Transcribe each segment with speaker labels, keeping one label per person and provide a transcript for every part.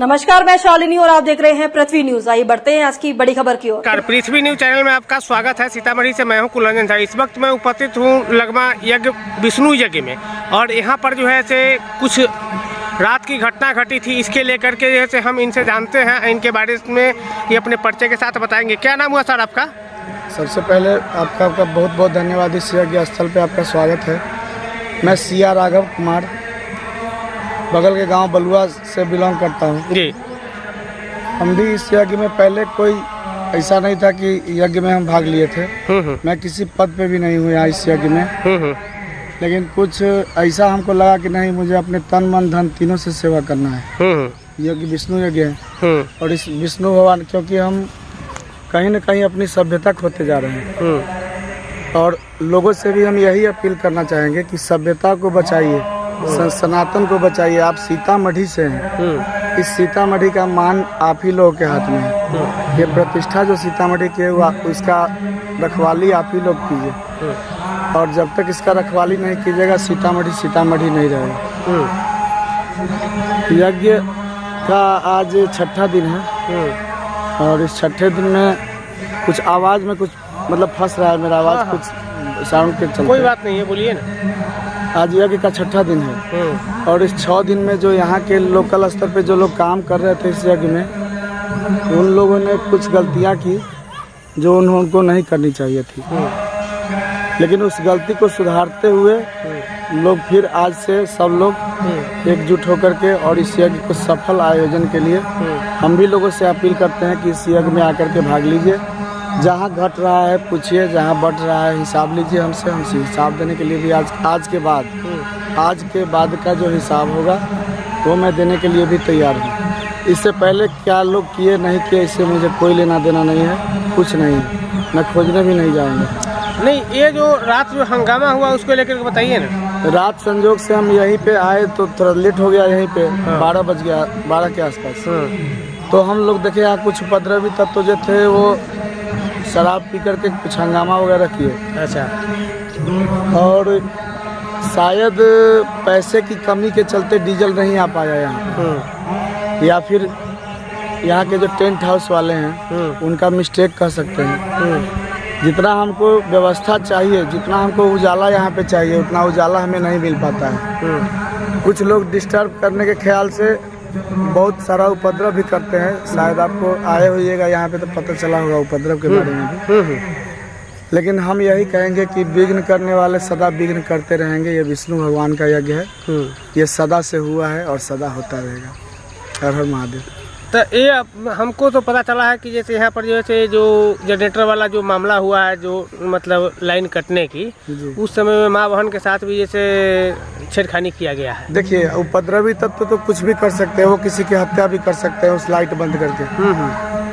Speaker 1: नमस्कार, मैं शालिनी और आप देख रहे हैं पृथ्वी न्यूज। आइए बढ़ते हैं आज की बड़ी खबर की ओर।
Speaker 2: पृथ्वी न्यूज चैनल में आपका स्वागत है। सीतामढ़ी से मैं हूं कुलरंजन झा। इस वक्त मैं उपस्थित हूं लगमा यज्ञ विष्णु यज्ञ में, और यहां पर जो है से कुछ रात की घटना घटी थी। इसके लेकर के जैसे हम इनसे जानते हैं, इनके बारे में ये अपने परिचय के साथ बताएंगे। क्या नाम हुआ सर आपका?
Speaker 3: सबसे पहले आपका बहुत बहुत धन्यवाद। इस यज्ञ स्थल पे आपका स्वागत है। मैं सिया राघव कुमार बगल के गांव बलुआ से बिलोंग करता हूं
Speaker 2: जी।
Speaker 3: हम भी इस यज्ञ में पहले कोई ऐसा नहीं था कि यज्ञ में हम भाग लिए थे। मैं किसी पद पे भी नहीं हुआ इस यज्ञ में, लेकिन कुछ ऐसा हमको लगा कि नहीं, मुझे अपने तन मन धन तीनों से सेवा करना है। यज्ञ विष्णु यज्ञ है, और इस विष्णु भगवान, क्योंकि हम कहीं न कहीं अपनी सभ्यता खोते जा रहे हैं, और लोगों से भी हम यही अपील करना चाहेंगे कि सभ्यता को बचाइए, सनातन को बचाइए। आप सीतामढ़ी से हैं, इस सीतामढ़ी का मान आप ही लोगों के हाथ में है। ये प्रतिष्ठा जो सीतामढ़ी की है, उसका रखवाली आप ही लोग कीजिए, और जब तक इसका रखवाली नहीं कीजिएगा, सीतामढ़ी सीतामढ़ी नहीं रहेगा। यज्ञ का आज छठा दिन है, और इस छठे दिन में कुछ आवाज़ में कुछ मतलब फंस रहा है मेरा आवाज़, कुछ साउंड के चलते।
Speaker 2: कोई बात नहीं है, बोलिए ना।
Speaker 3: आज यज्ञ का छठा दिन है, और इस 6 दिन में जो यहाँ के लोकल स्तर पे जो लोग काम कर रहे थे इस यज्ञ में, उन लोगों ने कुछ गलतियाँ की जो उनको नहीं करनी चाहिए थी। लेकिन उस गलती को सुधारते हुए लोग फिर आज से सब लोग एकजुट होकर के और इस यज्ञ को सफल आयोजन के लिए हम भी लोगों से अपील करते हैं कि इस यज्ञ में आकर के भाग लीजिए। जहाँ घट रहा है पूछिए, जहाँ बढ़ रहा है हिसाब लीजिए हमसे हिसाब देने के लिए भी आज के बाद का जो हिसाब होगा वो मैं देने के लिए भी तैयार हूँ। इससे पहले क्या लोग किए नहीं किए, इससे मुझे कोई लेना देना नहीं है, कुछ नहीं, मैं खोजने भी नहीं जाएंगे।
Speaker 2: नहीं, ये जो रात जो हंगामा हुआ उसको लेकर के बताइए ना।
Speaker 3: रात संजोग से हम यहीं पे आए तो थोड़ा लेट हो गया, यहीं पे 12 बज गया, 12 के आसपास। तो हम लोग देखे यहाँ कुछ उपद्रवी तत्व जो थे वो शराब पी करके कुछ हंगामा वगैरह किए।
Speaker 2: अच्छा।
Speaker 3: और शायद पैसे की कमी के चलते डीजल नहीं आ पाया यहाँ, या फिर यहाँ के जो टेंट हाउस वाले हैं उनका मिस्टेक कह सकते हैं। जितना हमको व्यवस्था चाहिए, जितना हमको उजाला यहाँ पे चाहिए, उतना उजाला हमें नहीं मिल पाता है। कुछ लोग डिस्टर्ब करने के ख्याल से बहुत सारा उपद्रव भी करते हैं। शायद आपको आए होइएगा यहाँ पे तो पता चला होगा उपद्रव के बारे में भी। लेकिन हम यही कहेंगे कि विघ्न करने वाले सदा विघ्न करते रहेंगे। ये विष्णु भगवान का यज्ञ है, ये सदा से हुआ है और सदा होता रहेगा। हर हर महादेव।
Speaker 2: तो ये हमको तो पता चला है कि जैसे यहाँ पर जैसे जो जनरेटर वाला जो मामला हुआ है, जो मतलब लाइन कटने की, उस समय में माँ बहन के साथ भी जैसे छेड़खानी किया गया है।
Speaker 3: देखिए, उपद्रवी तत्व तो कुछ भी कर सकते हैं, वो किसी की हत्या भी कर सकते हैं उस लाइट बंद करके।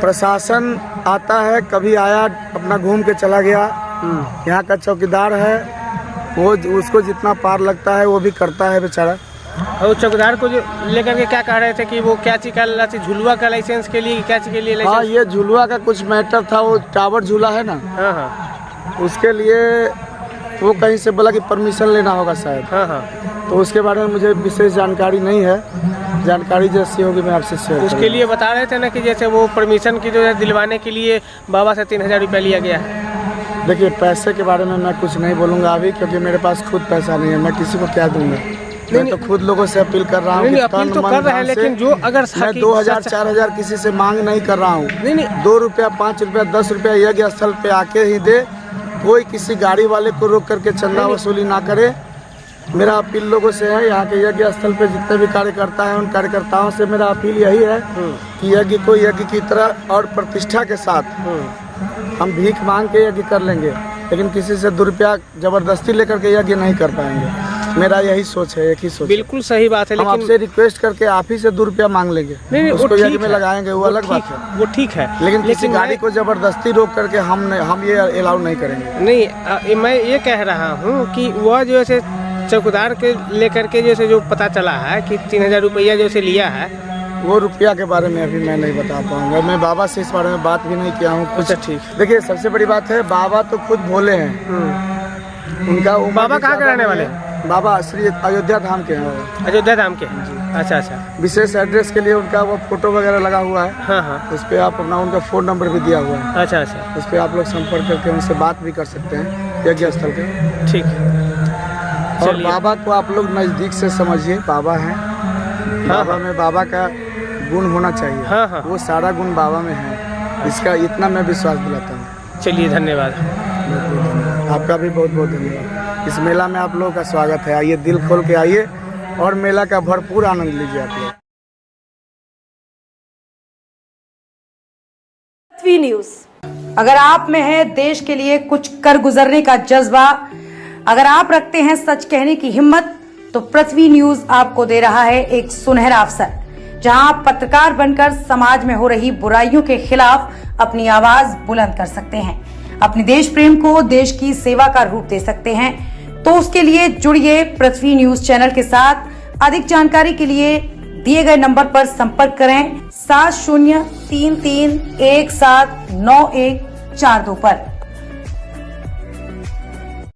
Speaker 3: प्रशासन आता है, कभी आया अपना घूम के चला गया। यहाँ का चौकीदार है, वो उसको जितना पार लगता है वो भी करता है बेचारा।
Speaker 2: और चौकीदार को जो लेकर के क्या कह रहे थे कि वो क्या चीज का झुलुआ का लाइसेंस के लिए, क्या चीज के लिए लाइसेंस?
Speaker 3: हाँ, ये झुलुआ का कुछ मैटर था, वो टावर झूला है ना।
Speaker 2: हाँ।
Speaker 3: उसके लिए वो कहीं से बोला कि परमिशन लेना होगा शायद।
Speaker 2: हाँ।
Speaker 3: तो उसके बारे में मुझे विशेष जानकारी नहीं है। जानकारी जैसी होगी मैं आपसे शेयर
Speaker 2: उसके लिए बता रहे थे ना कि जैसे वो परमिशन की जो है दिलवाने के लिए बाबा से 3000 रुपया लिया गया है।
Speaker 3: देखिए, पैसे के बारे में मैं कुछ नहीं बोलूँगा अभी, क्योंकि मेरे पास खुद पैसा नहीं है। मैं किसी को क्या दूंगा? मैं तो खुद लोगों से अपील कर रहा हूँ।
Speaker 2: अपील तो कर रहे हैं, लेकिन जो अगर
Speaker 3: मैं 2000 4000 किसी से मांग नहीं कर रहा हूँ। नहीं, 2 रुपया 5 रुपया 10 रुपया यज्ञ स्थल पे आके ही दे। कोई किसी गाड़ी वाले को रोक करके चंदा वसूली ना करे। मेरा अपील लोगों से है, यहाँ के यज्ञ स्थल पे जितने भी कार्यकर्ता हैं, उन कार्यकर्ताओं से मेरा अपील यही है कि यज्ञ को यज्ञ की तरह और प्रतिष्ठा के साथ हम भीख मांग के यज्ञ कर लेंगे, लेकिन किसी से 2 रुपया जबरदस्ती लेकर के यज्ञ नहीं कर पाएंगे। मेरा यही सोच है, एक ही सोच।
Speaker 2: बिल्कुल सही बात है,
Speaker 3: हम
Speaker 2: लेकिन
Speaker 3: आपसे रिक्वेस्ट करके आप ही से 2 रुपया मांग लेंगे।
Speaker 2: नहीं,
Speaker 3: उसको यज्ञ में लगाएंगे, वो अलग बात है।
Speaker 2: वो ठीक है,
Speaker 3: लेकिन किसी गाड़ी को जबरदस्ती रोक करके हम ये अलाउ नहीं करेंगे।
Speaker 2: नहीं, मैं ये कह रहा हूँ कि वह जो ऐसे चौकीदार के लेकर के जैसे जो पता चला है कि 3000 रुपया जैसे लिया है,
Speaker 3: वो रुपया के बारे में अभी मैं नहीं बता पाऊंगा। मैं बाबा से इस बारे में बात भी नहीं किया हूँ कुछ।
Speaker 2: ठीक।
Speaker 3: देखिए, सबसे बड़ी बात है, बाबा तो खुद भोले हैं। उनका
Speaker 2: बाबा कहाँ के रहने वाले?
Speaker 3: बाबा श्री अयोध्या धाम के हैं।
Speaker 2: अयोध्या धाम के हैं। अच्छा अच्छा।
Speaker 3: विशेष एड्रेस के लिए उनका वो फोटो वगैरह लगा हुआ है।
Speaker 2: हाँ हाँ।
Speaker 3: उस पर आप अपना उनका फ़ोन नंबर भी दिया हुआ है।
Speaker 2: अच्छा अच्छा।
Speaker 3: उस पर आप लोग संपर्क करके उनसे बात भी कर सकते हैं यज्ञ स्थल के।
Speaker 2: ठीक है।
Speaker 3: और
Speaker 2: चलिए।
Speaker 3: बाबा को आप लोग नज़दीक से समझिए, बाबा हैं। बाबा में बाबा का गुण होना चाहिए।
Speaker 2: हाँ हाँ।
Speaker 3: वो सारा गुण बाबा में है, इसका इतना मैं विश्वास दिलाता हूँ।
Speaker 2: चलिए धन्यवाद।
Speaker 3: आपका भी बहुत बहुत धन्यवाद। इस मेला में आप लोगों का स्वागत है। आइए, दिल खोल के आइए और मेला का भरपूर आनंद लीजिए आप लोग।
Speaker 1: पृथ्वी न्यूज।
Speaker 4: अगर आप में है देश के लिए कुछ कर गुजरने का जज्बा, अगर आप रखते हैं सच कहने की हिम्मत, तो पृथ्वी न्यूज आपको दे रहा है एक सुनहरा अवसर, जहां आप पत्रकार बनकर समाज में हो रही बुराइयों के खिलाफ अपनी आवाज बुलंद कर सकते हैं, अपने देश प्रेम को देश की सेवा का रूप दे सकते हैं। तो उसके लिए जुड़िए पृथ्वी न्यूज चैनल के साथ। अधिक जानकारी के लिए दिए गए नंबर पर संपर्क करें 7033179142 पर।